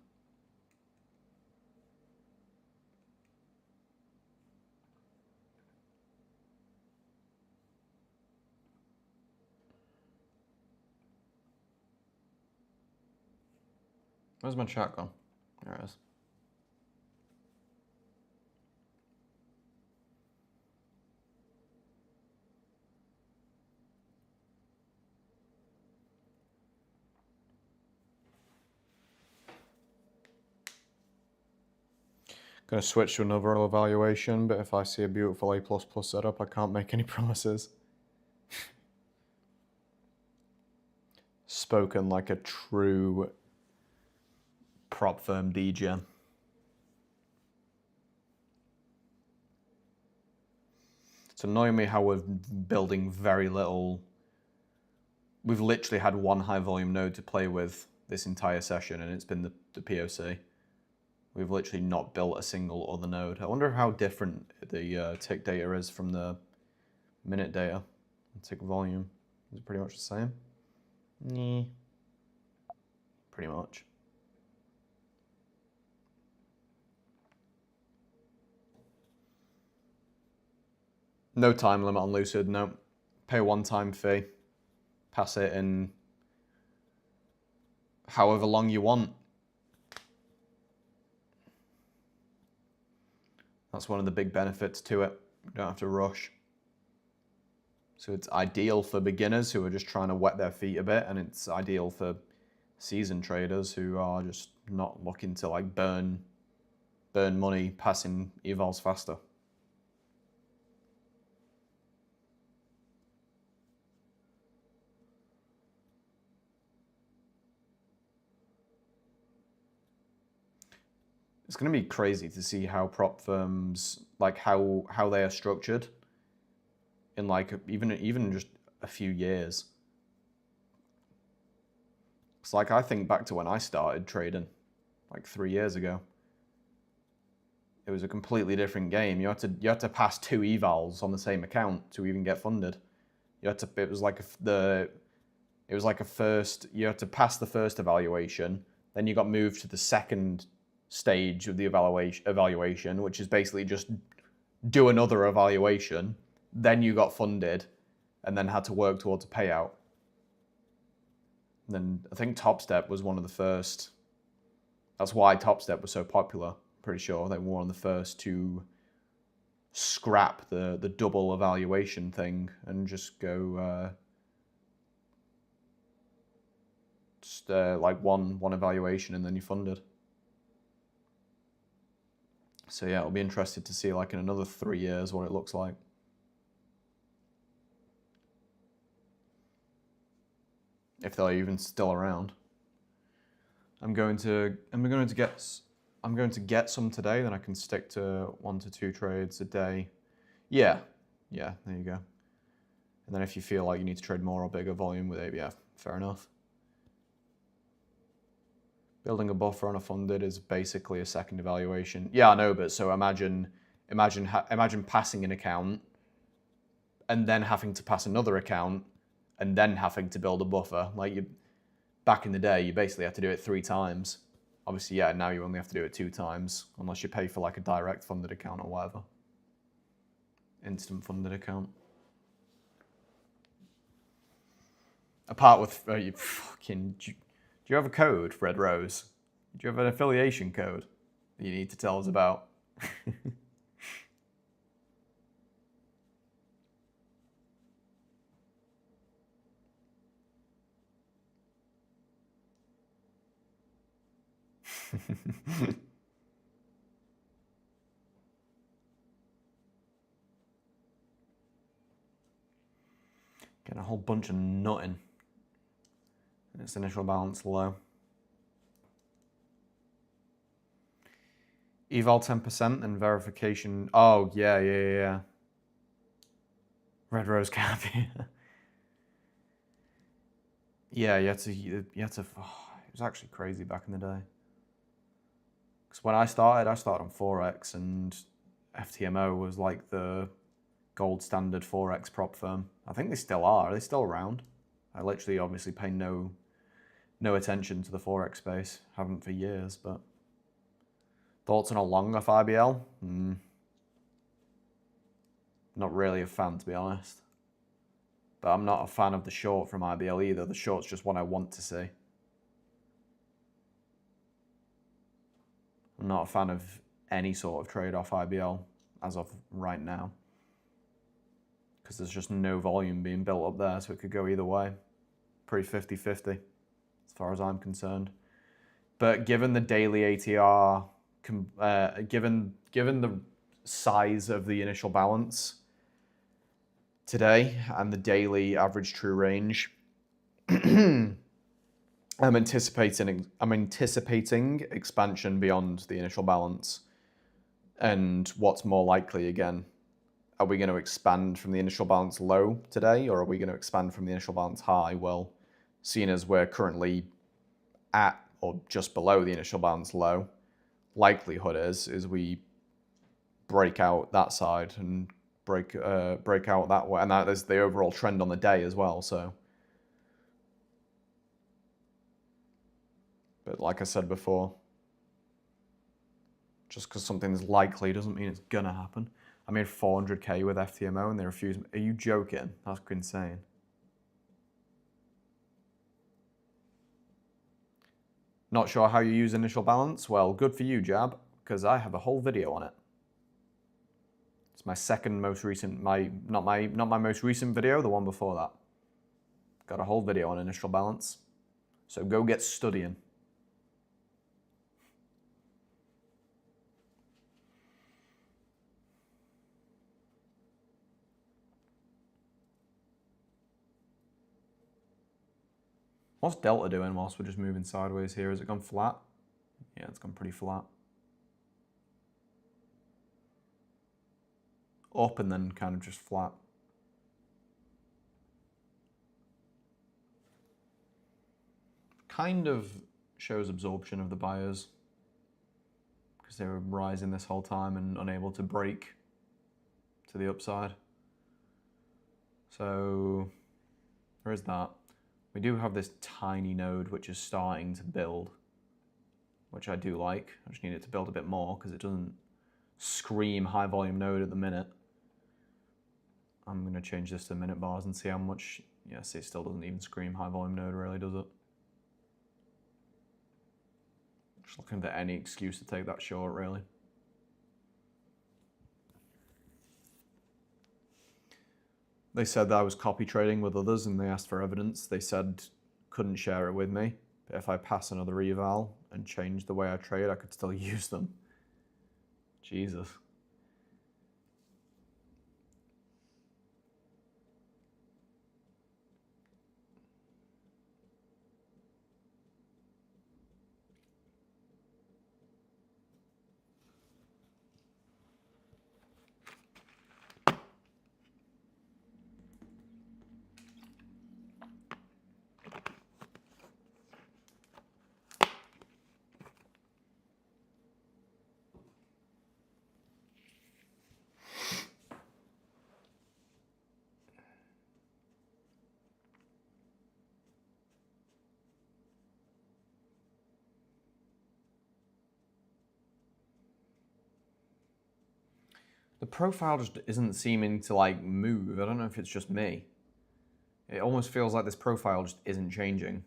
Where's my chat gone? There it is. Going to switch to another evaluation, but if I see a beautiful A++ setup, I can't make any promises. spoken like a true prop firm DJ. It's annoying me how we're building very little. We've literally had one high volume node to play with this entire session, and it's been the POC. We've literally not built a single other node. I wonder how different the tick data is from the minute data. Tick volume. Is it pretty much the same? Yeah. Pretty much. No time limit on Lucid, no. Pay a one-time fee. Pass it in however long you want. That's one of the big benefits to it. You don't have to rush. So it's ideal for beginners who are just trying to wet their feet a bit, and it's ideal for seasoned traders who are just not looking to like burn money passing evals faster. It's going to be crazy to see how prop firms, like how they are structured in like even just a few years. It's like I think back to when I started trading like 3 years ago. It was a completely different game. You had to pass 2 evals on the same account to even get funded. You had to you had to pass the first evaluation, then you got moved to the second stage of the evaluation, which is basically just do another evaluation, then you got funded, and then had to work towards a payout. And then I think Top Step was one of the first. That's why Top Step was so popular. Pretty sure they were one of the first to scrap the double evaluation thing and just go like one evaluation and then you funded. So yeah, I'll be interested to see like in another 3 years what it looks like. If they're even still around. I'm going to get some today, then I can stick to 1 to 2 trades a day. Yeah, there you go. And then if you feel like you need to trade more or bigger volume with it, yeah, fair enough. Building a buffer on a funded is basically a second evaluation. Yeah, I know, but so imagine passing an account and then having to pass another account and then having to build a buffer. Like back in the day, you basically had to do it 3 times. Obviously, yeah, now you only have to do it 2 times unless you pay for like a direct funded account or whatever. Instant funded account. Apart with you fucking. Do you have a code, Red Rose? Do you have an affiliation code that you need to tell us about? Getting a whole bunch of nutting. Its initial balance low. Eval 10% and verification. Oh, yeah. Red Rose Cap. Yeah, you had to. Oh, it was actually crazy back in the day. Because when I started on Forex, and FTMO was like the gold standard Forex prop firm. I think they still are. Are they still around? I literally obviously pay no attention to the Forex space. Haven't for years, but thoughts on a long off IBL? Not really a fan, to be honest. But I'm not a fan of the short from IBL either. The short's just what I want to see. I'm not a fan of any sort of trade off IBL as of right now. Because there's just no volume being built up there, so it could go either way. Pretty 50-50 as far as I'm concerned. But given the daily ATR, given the size of the initial balance today and the daily average true range, I'm anticipating expansion beyond the initial balance. And what's more likely again? Are we going to expand from the initial balance low today, or are we going to expand from the initial balance high? Well, seeing as we're currently at or just below the initial balance low, likelihood is we break out that side and break out that way, and that is the overall trend on the day as well. So, but like I said before, just because something's likely doesn't mean it's gonna happen. I made 400k with FTMO and they refused me. Are you joking? That's insane. Not sure how you use initial balance? Well, good for you, Jab, because I have a whole video on it. It's my second most recent, not my most recent video, the one before that. Got a whole video on initial balance. So go get studying. What's Delta doing whilst we're just moving sideways here? Has it gone flat? Yeah, it's gone pretty flat. Up and then kind of just flat. Kind of shows absorption of the buyers because they were rising this whole time and unable to break to the upside. So there is that. We do have this tiny node which is starting to build, which I do like. I just need it to build a bit more because it doesn't scream high volume node at the minute. I'm going to change this to minute bars and see how much. Yeah, see, it still doesn't even scream high volume node really, does it? Just looking for any excuse to take that short, really. They said that I was copy trading with others and they asked for evidence. They said couldn't share it with me. But if I pass another eval and change the way I trade, I could still use them. Jesus. The profile just isn't seeming to like move. I don't know if it's just me. It almost feels like this profile just isn't changing.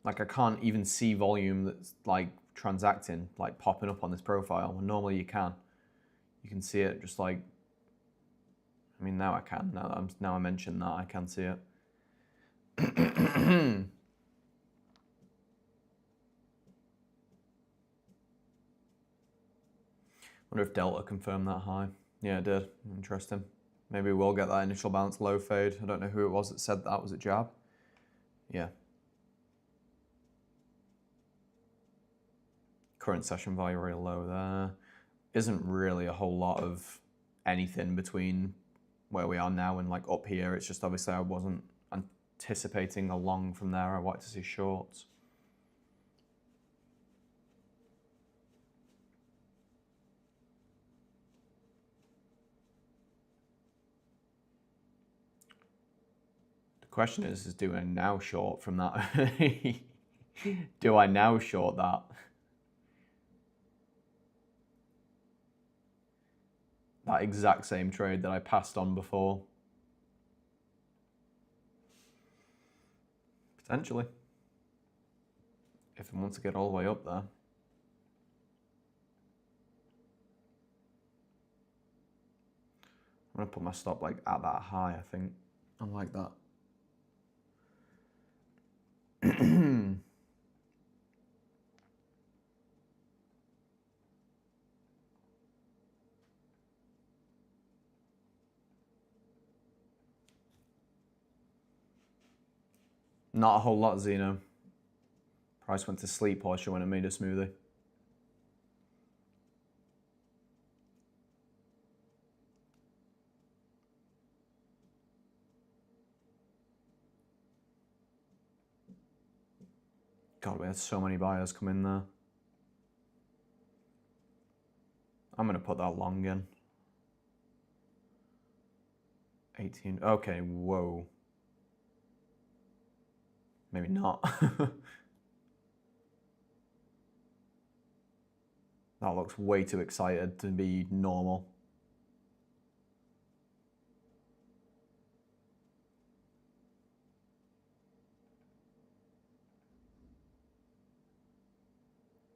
Like I can't even see volume that's like transacting, like popping up on this profile. When normally you can. You can see it just like, I mean now I can. Now I mention that I can see it. Wonder if Delta confirmed that high. Yeah, it did. Interesting. Maybe we'll get that initial balance low fade. I don't know who it was that said that. Was it Jab? Yeah. Current session value very low there. Isn't really a whole lot of anything between where we are now and like up here. It's just obviously I wasn't anticipating a long from there. I wanted to see shorts. The question is do I now short from that? Do I now short that? That exact same trade that I passed on before? Potentially. If it wants to get all the way up there. I'm gonna put my stop like at that high, I think. I like that. Not a whole lot, Zeno. Price went to sleep while she went and made a smoothie. God, we had so many buyers come in there. I'm going to put that long in. 18. Okay, whoa. Maybe not. That looks way too excited to be normal.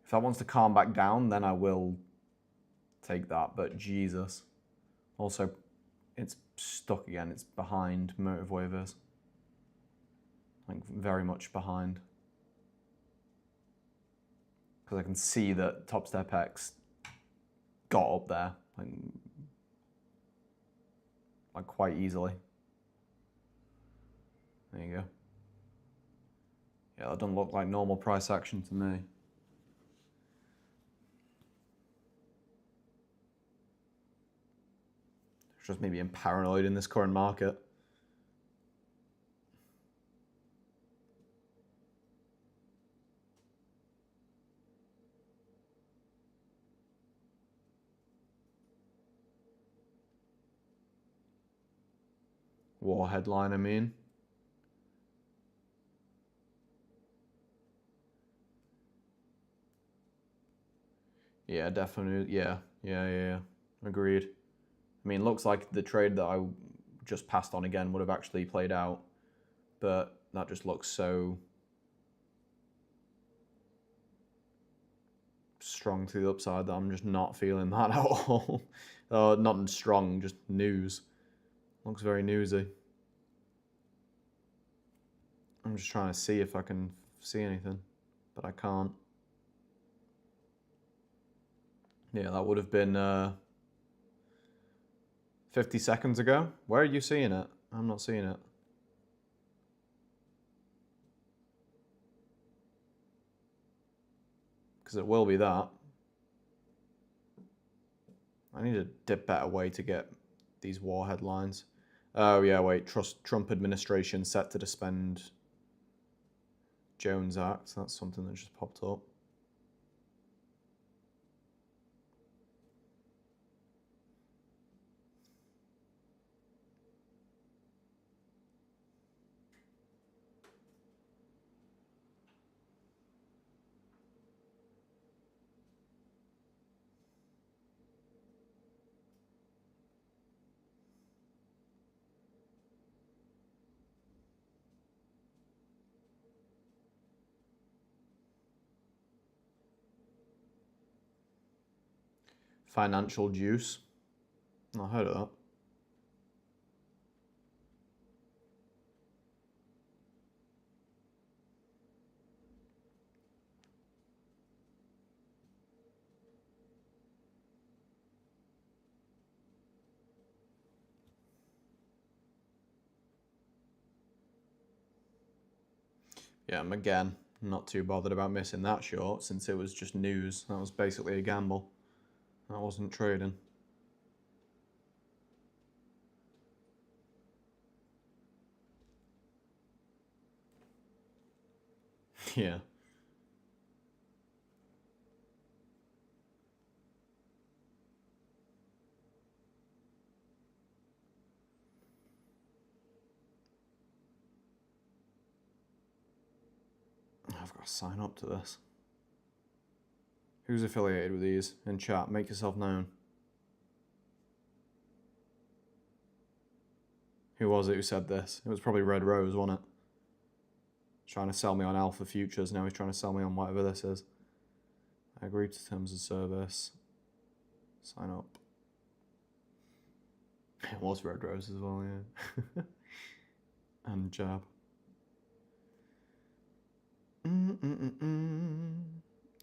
If that wants to calm back down, then I will take that, but Jesus. Also, it's stuck again. It's behind MotiveWave is. Like, very much behind. Because I can see that Top Step X got up there, like quite easily. There you go. Yeah, that doesn't look like normal price action to me. It's just me being paranoid in this current market. War headline, I mean. Yeah, definitely. Yeah. Agreed. I mean, looks like the trade that I just passed on again would have actually played out, but that just looks so strong to the upside that I'm just not feeling that at all. Not strong, just news. Looks very newsy. I'm just trying to see if I can see anything, but I can't. Yeah, that would have been 50 seconds ago. Where are you seeing it? I'm not seeing it. Because it will be that. I need a better way to get these war headlines. Oh yeah, wait, Trump administration set to suspend Jones Act. That's something that just popped up. Financial juice. I heard of that. Yeah, I'm again not too bothered about missing that short since it was just news. That was basically a gamble. That wasn't trading. Yeah. I've got to sign up to this. Who's affiliated with these? In chat, make yourself known. Who was it who said this? It was probably Red Rose, wasn't it? Trying to sell me on Alpha Futures, now he's trying to sell me on whatever this is. I agree to terms of service. Sign up. It was Red Rose as well, yeah. And Jab.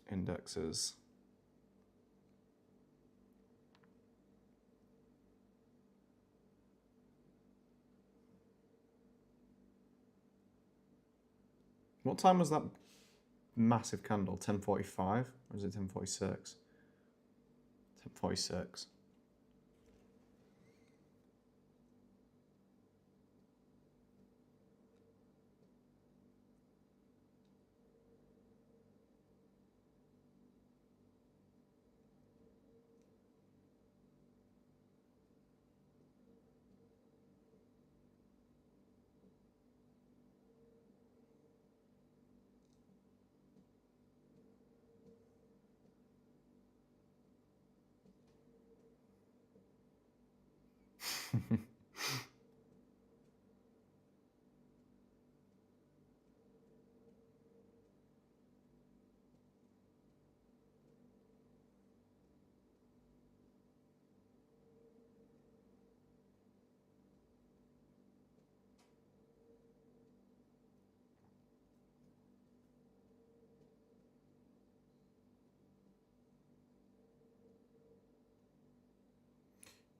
Indexes. What time was that massive candle? 10:45? Or is it 10:46? 10:46.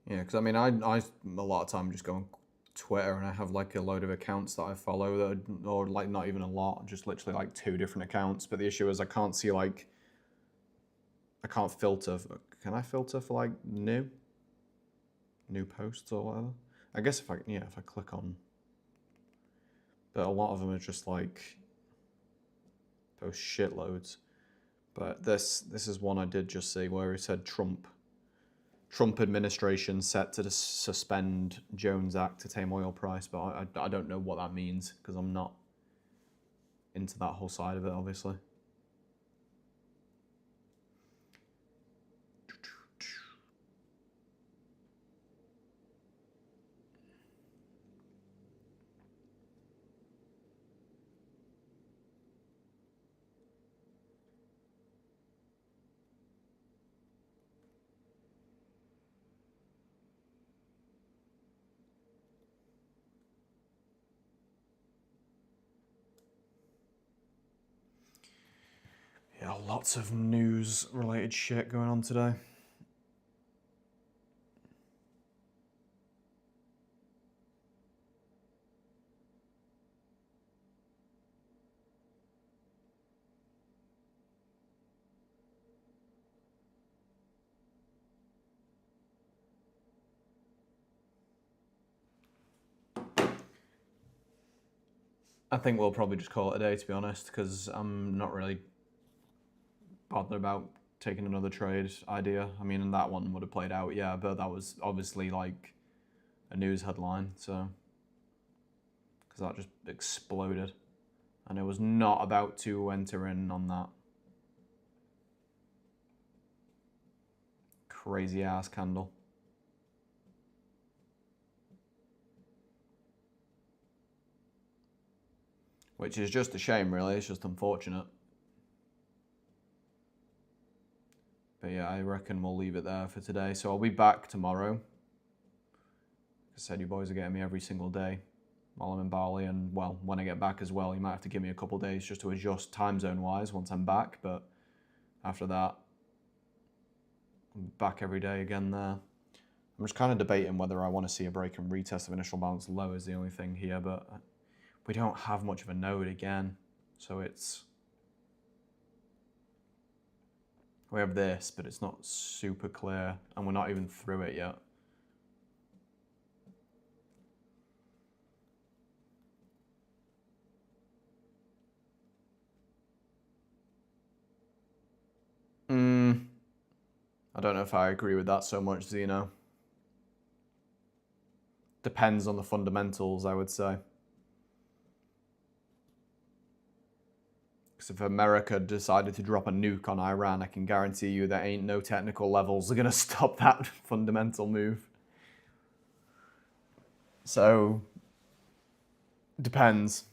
Yeah, because I mean, I a lot of time just go on Twitter and I have like a load of accounts that I follow that are, or like not even a lot, just literally like 2 different accounts. But the issue is I can't see like, I can't filter. Can I filter for like new posts or whatever? I guess if I click on, but a lot of them are just like post shitloads. But this is one I did just see where it said Trump administration set to suspend Jones Act to tame oil price, but I don't know what that means because I'm not into that whole side of it, obviously. Yeah, lots of news-related shit going on today. I think we'll probably just call it a day, to be honest, because I'm not really bothered about taking another trade idea. I mean, and that one would have played out, yeah, but that was obviously like a news headline, so because that just exploded, and I was not about to enter in on that crazy ass candle. Which is just a shame, really. It's just unfortunate. But yeah, I reckon we'll leave it there for today. So I'll be back tomorrow. Like I said, you boys are getting me every single day while I'm in Bali. And well, when I get back as well, you might have to give me a couple of days just to adjust time zone wise once I'm back. But after that, I'm back every day again there. I'm just kind of debating whether I want to see a break and retest of initial balance low is the only thing here. But we don't have much of a node again. So it's... we have this, but it's not super clear, and we're not even through it yet. I don't know if I agree with that so much, Zeno. Depends on the fundamentals, I would say. Because if America decided to drop a nuke on Iran, I can guarantee you there ain't no technical levels that are going to stop that fundamental move. So, depends.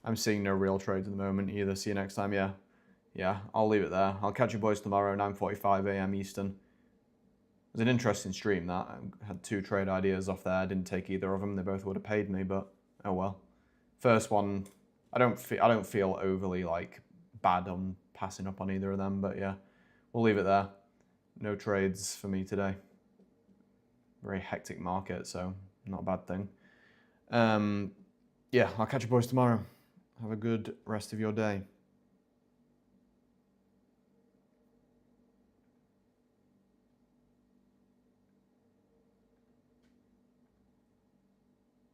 I'm seeing no real trades at the moment either. See you next time, yeah. Yeah, I'll leave it there. I'll catch you boys tomorrow, 9:45 a.m. Eastern. It was an interesting stream, that. I had 2 trade ideas off there. I didn't take either of them. They both would have paid me, but oh well. First one, I don't feel overly like bad on passing up on either of them, but yeah, we'll leave it there. No trades for me today. Very hectic market, so not a bad thing. Yeah, I'll catch you boys tomorrow. Have a good rest of your day.